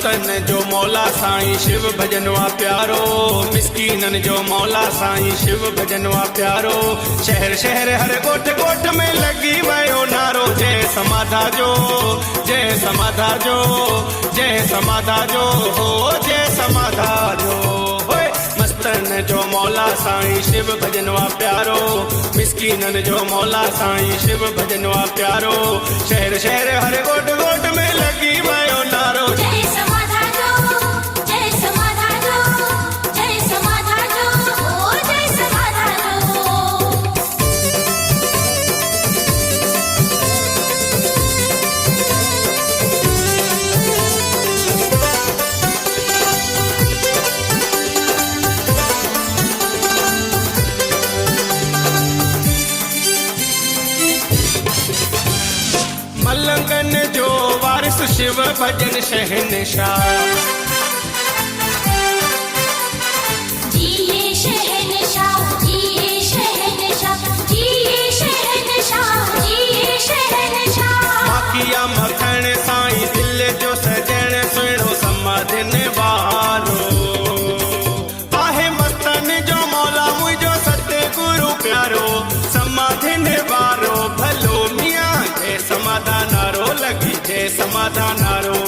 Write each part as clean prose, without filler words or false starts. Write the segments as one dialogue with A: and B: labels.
A: मस्तन जो मौला साईं शिव भजनवा प्यारो, मिस्कीनन जो मौला साईं शिव भजनवा प्यारो। शहर शहर हर गोठ गोठ में लगी वयो नारो, जय समाधा जो, जय समाधा जो, जय समाधा जो, हो जय समाधा जो। मस्तन जो मौला साईं शिव भजनवा प्यारो, मिस्कीनन जो मौला साईं शिव भजनवा प्यारो। शहर शहर हर गोठ गोठ में लगी वयो नारो,
B: जय समाधा जो, जय समाधा जो, जय समाधा जो, ओ जय समाधा जो।
A: मलंगन जो वारिस शिव भजन शहनशाह,
B: जिए शहनशाह, जिए शहनशाह, जिए शहनशाह, जिए शहनशाह।
A: माखिया मखण साईं दिल जो सजण, सुणो समाधिन वारो। आहे मस्तन जो मौला मुझो सतगुरु प्यारो, समाधिन वारो भलो मियां। जय समाधा नारो लगी, जय समाधा नारो,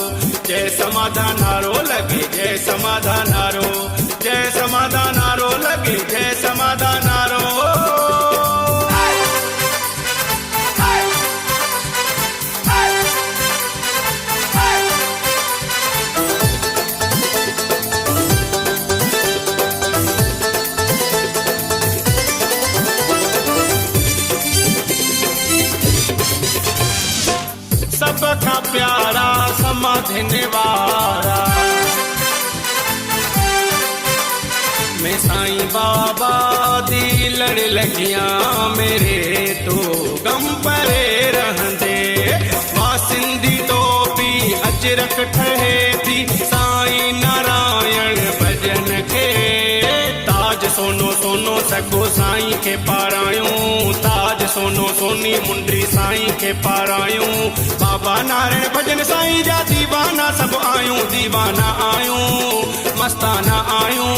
A: जय समाधा नारो लगी, जय समाधा नारो, जय समाधा नारो लगी, जय समाधा नारो। सबका प्यारा समाधिन वारा, मैं साईं बाबा दी लड़ लगिया मेरे तो गम परे रहंदे। वासिंदी तो भी अजरक ठहे थी साईं नारायण भजन के। ताज सोनो सोनो सगो साईं के पारायूं, ताज सोनो सोनी मुंडरी साईं के पारायूं। बाबा नारायण भजन साईं जा दीवाना सब आयूं, दीवाना आयूं, मस्ताना आयूं,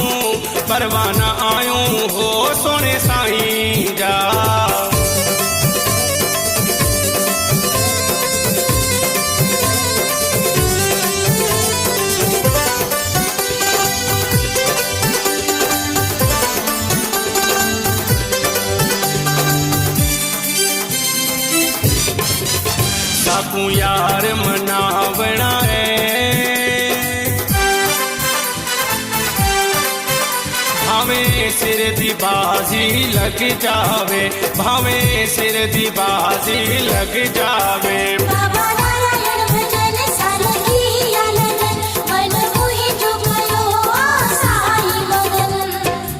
A: परवाना आयूं, हो सोने साईं जा। साकू यार मनावना है, भावे सिर दी बाजी लग जावे, भावे सिर दी बाजी लग जावे।
B: बाबा नारायण भजन सालगी या लगन, मन मोहि जो भयो साईं मगन।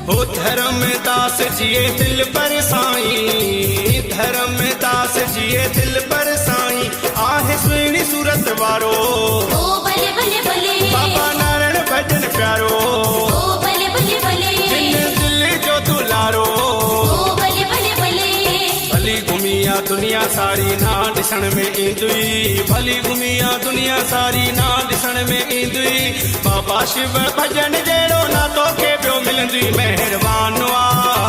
A: हो धर्मदास जिए दिल पर साईं, धर्मदास जिए दिल पर साईं। आहे सुनी सूरत वारो,
B: ओ बले बले बले,
A: बाबा नारायण भजन प्यारो।
B: ओ बले बले बले,
A: जिन दिल जो दुलारो।
B: ओ बले बले बले,
A: भली घुमिया दुनिया सारी ना ॾिसण में ईंदुई, भली घुमिया दुनिया सारी ना ॾिसण में ईंदुई। बाबा शिव भजन जहिड़ो ना तोखे ॿियो मिलंदी। महिरबान आ